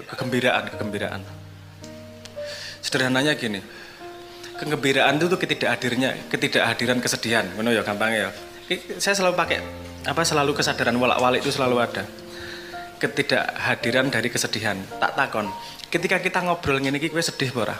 Kegembiraan. Sederhananya gini, kegembiraan itu tuh ketidakhadiran kesedihan, ngono ya gampangnya ya. Saya selalu pakai selalu kesadaran walak-walik itu selalu ada. Ketidakhadiran dari kesedihan. Tak takon, ketika kita ngobrol ngene iki kowe sedih apa ora?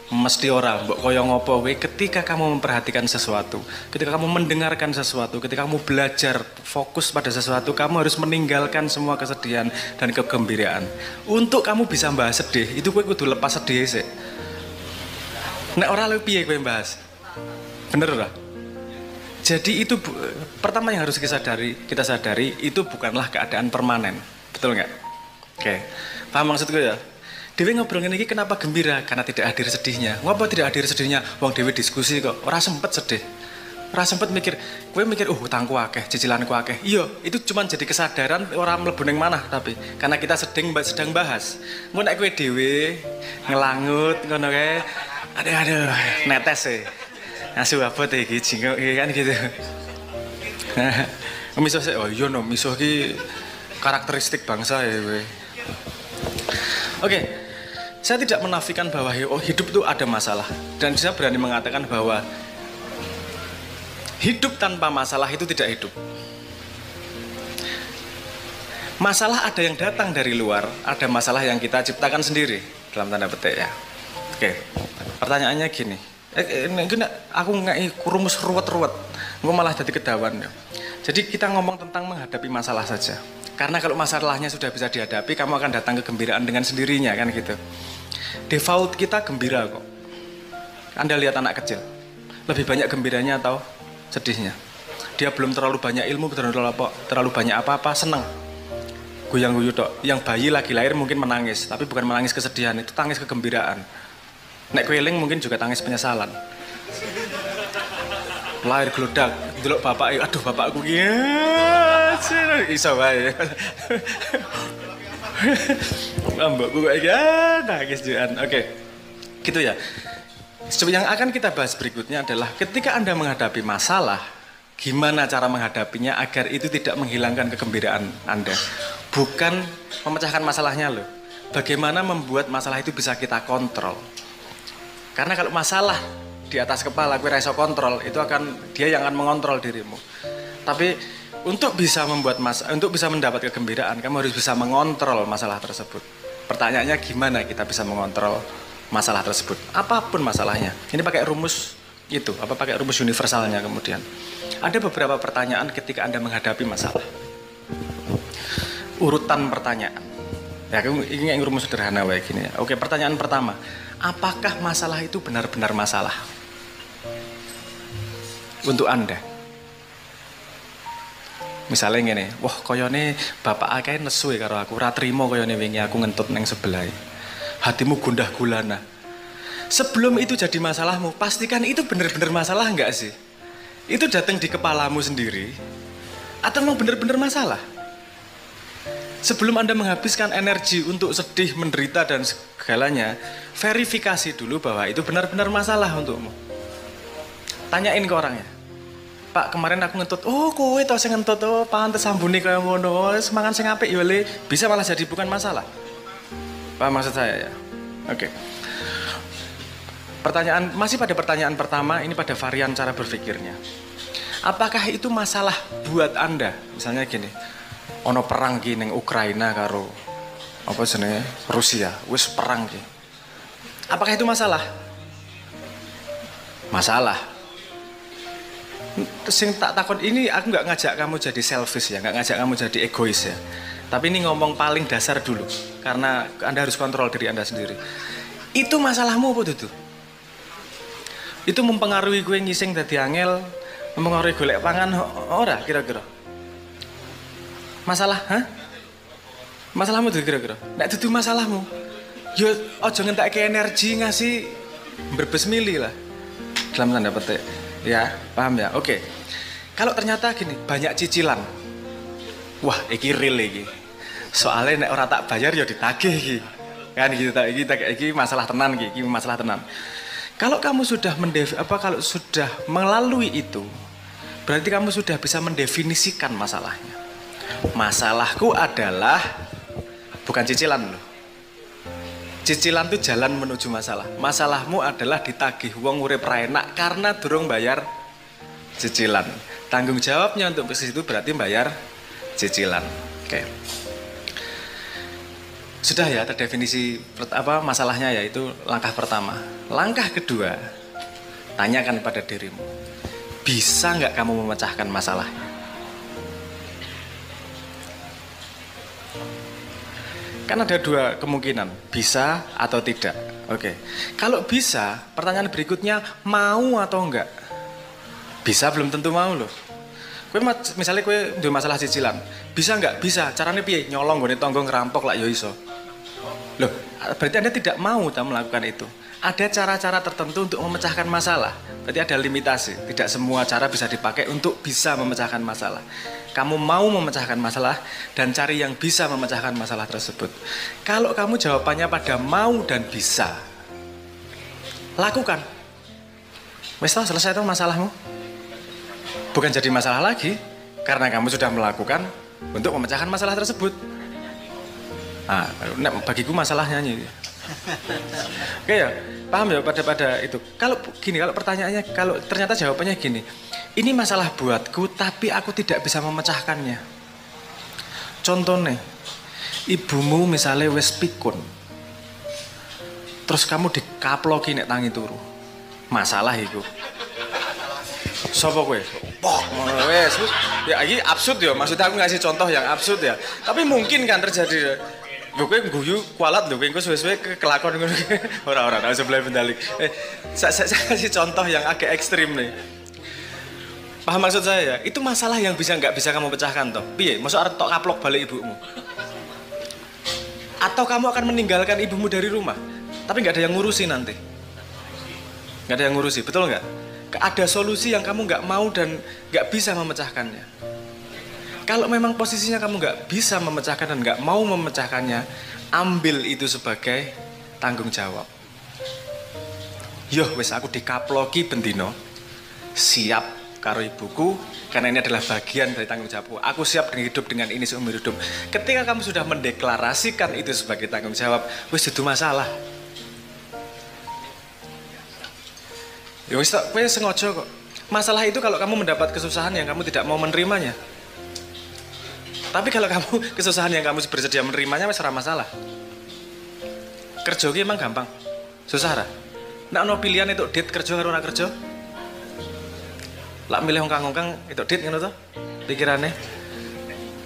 Mesti ora, mbok kaya ngopo kowe ketika kamu memperhatikan sesuatu, ketika kamu mendengarkan sesuatu, ketika kamu belajar fokus pada sesuatu, kamu harus meninggalkan semua kesedihan dan kegembiraan. Untuk kamu bisa bahas sedih, itu kowe kudu lepas sedih sih. Nek ora lho piye kowe bahas? Bener ora? Jadi itu pertama yang harus kita sadari itu bukanlah keadaan permanen. Betul nggak? Oke. Paham maksudku ya? Dewi ngobrol ini kenapa gembira? Karena tidak hadir sedihnya. Ngapa tidak hadir sedihnya? Wong Dewi diskusi kok. Ora sempet sedih. Ora sempet mikir. Kowe mikir, utangku akeh, cicilanku akeh. Iya, itu cuma jadi kesadaran orang mlebu ning manah tapi karena kita sedang bahas. Mun nek kowe dhewe ngelangut ngono kae. Aduh, netes e. Asu abot iki jinggo kan gitu. Misuh sih, oh iya no, misuh ki karakteristik bangsa ya kowe. Oke. Saya tidak menafikan bahwa hidup itu ada masalah. Dan saya berani mengatakan bahwa hidup tanpa masalah itu tidak hidup. Masalah ada yang datang dari luar, ada masalah yang kita ciptakan sendiri. Dalam tanda petik ya. Oke, pertanyaannya gini. Aku nggak rumus ruwet-ruwet. Gue malah jadi kedawan. Ya. Jadi kita ngomong tentang menghadapi masalah saja. Karena kalau masalahnya sudah bisa dihadapi, kamu akan datang kegembiraan dengan sendirinya kan gitu. Default kita gembira kok. Anda lihat anak kecil, lebih banyak gembiranya atau sedihnya? Dia belum terlalu banyak ilmu, terlalu banyak apa-apa, seneng. Guyang-guyu tok. Yang bayi lagi lahir mungkin menangis, tapi bukan menangis kesedihan, itu tangis kegembiraan. Nek kweling mungkin juga tangis penyesalan. Lahir geludak, delok bapak, aduh bapakku iso wae. Mbakku kayak nangis juan. Oke. Gitu ya. Yang akan kita bahas berikutnya adalah ketika Anda menghadapi masalah, gimana cara menghadapinya agar itu tidak menghilangkan kegembiraan Anda. Bukan memecahkan masalahnya loh. Bagaimana membuat masalah itu bisa kita kontrol. Karena kalau masalah di atas kepala gue iso kontrol, itu dia yang akan mengontrol dirimu. Tapi untuk bisa mendapat kegembiraan, kamu harus bisa mengontrol masalah tersebut. Pertanyaannya gimana kita bisa mengontrol masalah tersebut? Apapun masalahnya. Ini pakai rumus itu, pakai rumus universalnya kemudian. Ada beberapa pertanyaan ketika Anda menghadapi masalah. Urutan pertanyaan. Ya, ini rumus sederhana kayak gini ya. Oke, pertanyaan pertama. Apakah masalah itu benar-benar masalah? Untuk Anda. Misalnya ngene, wah koyone bapak akeh nesu karo aku, ora trimo koyone wingi aku ngentut neng sebelah. Hatimu gundah gulana. Sebelum itu jadi masalahmu, pastikan itu benar-benar masalah enggak sih? Itu datang di kepalamu sendiri atau memang benar-benar masalah? Sebelum Anda menghabiskan energi untuk sedih, menderita dan segalanya, verifikasi dulu bahwa itu benar-benar masalah untukmu. Tanyain ke orangnya. Pak, kemarin aku ngentut. Oh, kowe tau sing ngentut. Oh, pantes sambune kaya ngono. Semangan sing apik ya le. Bisa malah jadi bukan masalah. Paham maksud saya ya? Oke. Masih pada pertanyaan pertama, ini pada varian cara berpikirnya. Apakah itu masalah buat Anda? Misalnya gini. Ono perang ki ning Ukraina karo apa jenenge Rusia. Wis perang ki. Apakah itu masalah? Masalah. Sing tak takut ini aku nggak ngajak kamu jadi selfish ya, nggak ngajak kamu jadi egois ya. Tapi ini ngomong paling dasar dulu, karena Anda harus kontrol diri Anda sendiri. Itu masalahmu apa itu? Itu mempengaruhi gue ngising dadi angel, mempengaruhi golek pangan ora kira-kira? Masalah, Masalahmu itu kira-kira? Nek dudu masalahmu, yo aja ngentekke energi ngasih berbes mili lah. Dalam tanda petik. Ya, paham ya? Oke. Kalau ternyata gini, banyak cicilan. Wah, iki real iki. Soalnya nek ora tak bayar ya ditagih iki. Kan gitu tak iki masalah tenan iki masalah tenan. Kalau kamu sudah sudah melalui itu, berarti kamu sudah bisa mendefinisikan masalahnya. Masalahku adalah bukan cicilan loh. Cicilan itu jalan menuju masalah. Masalahmu adalah ditagih wong urip ra enak karena durung bayar cicilan. Tanggung jawabnya untuk ke situ berarti bayar cicilan. Oke. Sudah ya terdefinisi apa masalahnya, yaitu langkah pertama. Langkah kedua, tanyakan pada dirimu, bisa nggak kamu memecahkan masalahnya? Kan ada dua kemungkinan, bisa atau tidak. Oke. Kalau bisa, pertanyaan berikutnya, mau atau enggak? Bisa belum tentu mau loh. Kue misalnya kue ada masalah cicilan, bisa enggak? Bisa. Caranya piye? Nyolong gone tonggo ngerampok lah yo iso. Loh, berarti Anda tidak mau melakukan itu. Ada cara-cara tertentu untuk memecahkan masalah. Berarti ada limitasi. Tidak semua cara bisa dipakai untuk bisa memecahkan masalah. Kamu mau memecahkan masalah dan cari yang bisa memecahkan masalah tersebut. Kalau kamu jawabannya pada mau dan bisa, lakukan. Wes toh, selesai toh masalahmu. Bukan jadi masalah lagi karena kamu sudah melakukan untuk memecahkan masalah tersebut. Nah, bagiku masalahnya ini. Oke ya, paham ya pada itu. Kalau gini, kalau pertanyaannya, kalau ternyata jawabannya gini, ini masalah buatku tapi aku tidak bisa memecahkannya. Contohnya, ibumu misalnya wes pikun, terus kamu dikaploki nek tangi turu, masalah itu. Sopo kowe? Pok, wes. Ya ini absurd ya, maksudnya aku ngasih contoh yang absurd ya. Tapi mungkin kan terjadi. Lho kowe guyu kualat lho, kowe engko suwe-suwe kelakon ngono. Ora sebelah bendalik. Saya kasih contoh yang agak ekstrim nih. Paham maksud saya ya? Itu masalah yang nggak bisa kamu pecahkan toh. Piye? Mosok arep tok kaplok balik ibumu. Atau kamu akan meninggalkan ibumu dari rumah, tapi nggak ada yang ngurusi nanti. Nggak ada yang ngurusi, betul nggak? Ada solusi yang kamu nggak mau dan nggak bisa memecahkannya. Kalau memang posisinya kamu nggak bisa memecahkan dan nggak mau memecahkannya, ambil itu sebagai tanggung jawab. Yo, wes aku dikaploki bendino, siap karo ibuku, karena ini adalah bagian dari tanggung jawabku. Aku siap hidup dengan ini seumur hidup. Ketika kamu sudah mendeklarasikan itu sebagai tanggung jawab, wes itu masalah. Ya wes tak, wes sengaja kok. Masalah itu kalau kamu mendapat kesusahan yang kamu tidak mau menerimanya. Tapi kalau kamu kesusahan yang kamu bersedia menerimanya, wes ora masalah. Kerja ki emang gampang, susah ra? Nek ono pilihan itu dit kerja karo ora kerja. Lak milih ongkang-ongkang itu dit ngono to? Pikirane.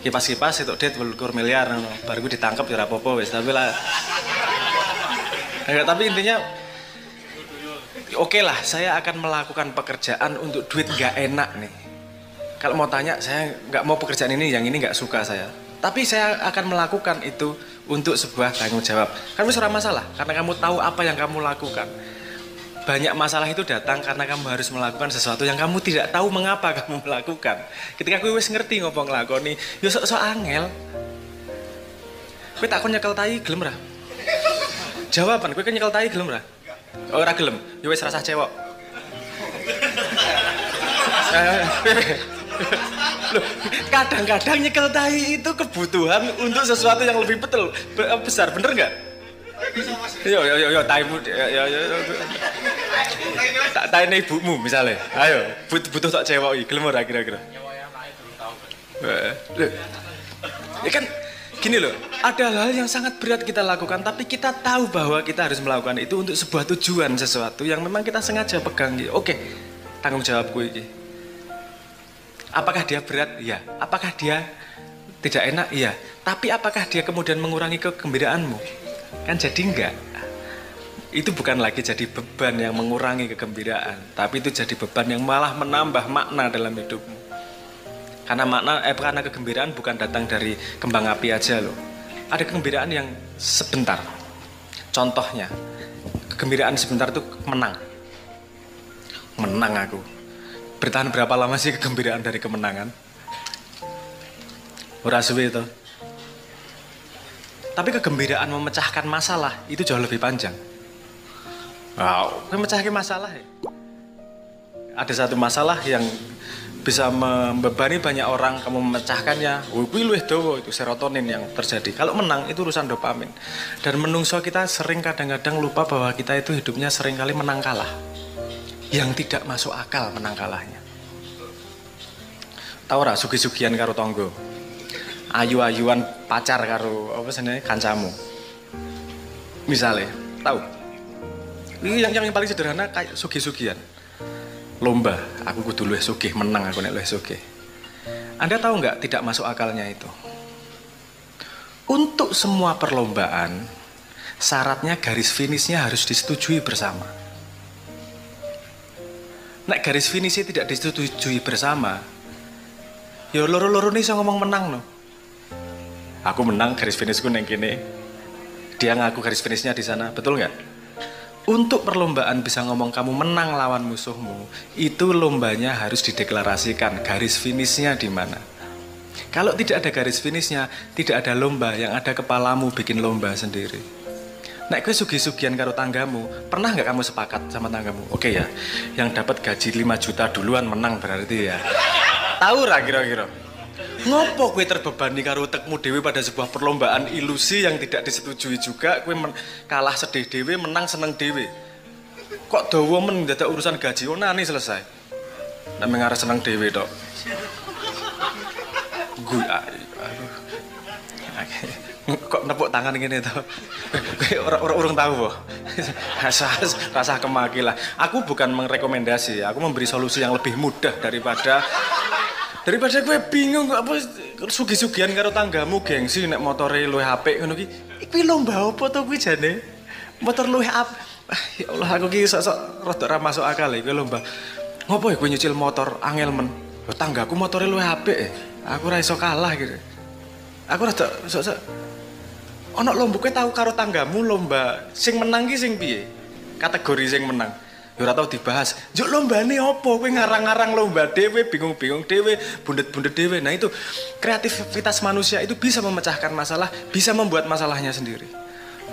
Kipas-kipas itu dit 12 miliar ngono. Bar ku ditangkep ya ora apa-apa wis, tapi lah. Enggak, tapi intinya oke lah, saya akan melakukan pekerjaan untuk duit nggak enak nih. Kalau mau tanya, saya nggak mau pekerjaan ini, yang ini nggak suka saya. Tapi saya akan melakukan itu untuk sebuah tanggung jawab. Kan wis ora masalah, karena kamu tahu apa yang kamu lakukan. Banyak masalah itu datang karena kamu harus melakukan sesuatu yang kamu tidak tahu mengapa kamu melakukan. Ketika kowe wis ngerti ngopo nglakoni, yo sok-sok angel. Kowe tak kon nyekel tai gelem ra? Jawaban, kowe kan nyekel tai gelem ra? Ora gelem, yo wis rasah cewek. Loh, kadang-kadang nyekel tai itu kebutuhan untuk sesuatu yang lebih besar, bener nggak? Yo, taimu, tak tanya ibumu misalnya, ayo, butuh tak cewek, gelem ora kira-kira? Loh, ya kan, gini loh, ada hal yang sangat berat kita lakukan, tapi kita tahu bahwa kita harus melakukan itu untuk sebuah tujuan sesuatu yang memang kita sengaja pegang. Oke, tanggung jawabku ini. Apakah dia berat? Iya. Apakah dia tidak enak? Iya. Tapi apakah dia kemudian mengurangi kegembiraanmu? Kan jadi enggak. Itu bukan lagi jadi beban yang mengurangi kegembiraan, tapi itu jadi beban yang malah menambah makna dalam hidupmu. Karena kegembiraan bukan datang dari kembang api aja loh. Ada kegembiraan yang sebentar. Contohnya, kegembiraan sebentar itu menang. Menang aku. Bertahan berapa lama sih kegembiraan dari kemenangan? Ora suwe itu. Tapi kegembiraan memecahkan masalah itu jauh lebih panjang. Wow, memecahkan masalah ya. Ada satu masalah yang bisa membebani banyak orang, kamu memecahkannya, kuwi luwih dawa itu serotonin yang terjadi. Kalau menang itu urusan dopamin. Dan menungso kita sering kadang-kadang lupa bahwa kita itu hidupnya sering kali menang kalah. Yang tidak masuk akal menang kalahnya. Tahu ora sugi-sugian karo tonggo? Ayu-ayuan pacar karo apa senenge kancamu. Misalnya, tahu? Ini yang paling sederhana kayak sugi-sugian. Lomba, aku kudu luwih sugih, menang aku nek luwih sugih. Anda tahu nggak tidak masuk akalnya itu? Untuk semua perlombaan, syaratnya garis finishnya harus disetujui bersama. Nek garis finishnya tidak disetujui bersama, ya loro-loro nih iso ngomong menang no. Aku menang, garis finishku neng kene. Dia ngaku garis finishnya di sana, betul nggak? Untuk perlombaan bisa ngomong kamu menang lawan musuhmu, itu lombanya harus dideklarasikan garis finishnya di mana. Kalau tidak ada garis finishnya, tidak ada lomba, yang ada kepalamu bikin lomba sendiri. Nek kowe sugi-sugian karo tanggamu, pernah nggak kamu sepakat sama tanggamu? Oke ya, yang dapat gaji 5 juta duluan menang berarti ya. Tahu ra kira-kira? Ngopo kowe terbebani karo utekmu dhewe pada sebuah perlombaan ilusi yang tidak disetujui juga, kowe kalah sedih dhewe, menang seneng dhewe. Kok dawa men dadak urusan gaji onane selesai. Nek mengarep seneng dhewe tok. Gue kok nepuk tangan ngene to. Kowe urung tahu po. Rasa kemaki lah. Aku bukan merekomendasi, aku memberi solusi yang lebih mudah daripada gue bingung kok apa sugi-sugian karo tanggamu gengsi nek motore luwih apik ngono ki. Kuwi lomba apa to kuwi jane? Motor luwih apik. Ya Allah aku ki sok-sok rada ra masuk akal iki lomba. Ngopo ya kowe nyicil motor angel men? Lho tanggaku motore luwih apik Aku ora iso kalah gitu. Aku rada sok-sok ono lomba kowe tahu karo tanggamu lomba sing menang ki sing piye? Kategori sing menang. Ya ora tau dibahas. Juk lombane opo? Kowe ngarang-ngarang lomba dhewe, bingung-bingung dhewe, bundet-bundet dhewe. Nah itu kreativitas manusia itu bisa memecahkan masalah, bisa membuat masalahnya sendiri.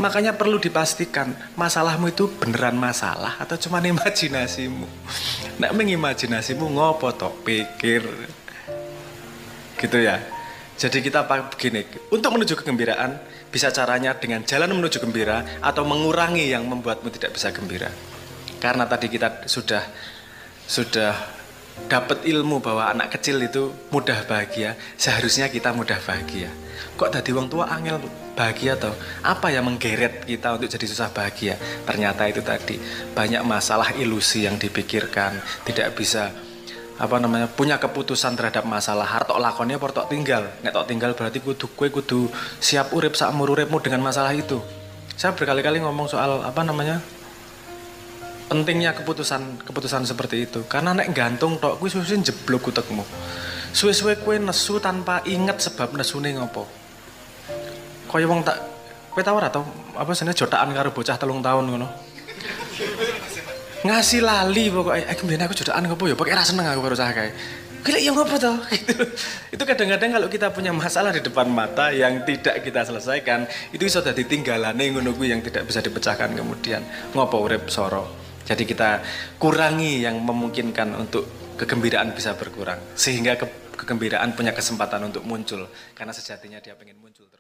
Makanya perlu dipastikan masalahmu itu beneran masalah atau cuma imajinasimu. Nek mengimajinasimu ngopo tok pikir. Gitu ya. Jadi kita begini, untuk menuju kegembiraan bisa caranya dengan jalan menuju gembira atau mengurangi yang membuatmu tidak bisa gembira. Karena tadi kita sudah dapat ilmu bahwa anak kecil itu mudah bahagia, seharusnya kita mudah bahagia. Kok tadi wong tua angel bahagia toh? Apa yang menggeret kita untuk jadi susah bahagia? Ternyata itu tadi banyak masalah ilusi yang dipikirkan, tidak bisa punya keputusan terhadap masalah. Hartok lakonnya portok tinggal. Nek tok tinggal berarti kudu siap urip sakmur uripmu dengan masalah itu. Saya berkali-kali ngomong soal pentingnya keputusan seperti itu. Karena nek gantung tok kuwi suwe jeblok utekmu. Suwe-suwe kowe nesu tanpa inget sebab nesune ngopo. Kaya wong kowe tau ora to senenge jotakan karo bocah 3 tahun ngono. Ngasih lali pokoknya kemudian aku jodohan ngopo ya pokoknya ra seneng aku karo cah kae. Gila ya ngopo to gitu. Itu kadang-kadang kalau kita punya masalah di depan mata yang tidak kita selesaikan, itu iso dadi tinggalane ngono kuwi yang tidak bisa dipecahkan kemudian. Ngopo urip soro. Jadi kita kurangi yang memungkinkan untuk kegembiraan bisa berkurang sehingga kegembiraan punya kesempatan untuk muncul karena sejatinya dia pengen muncul terus.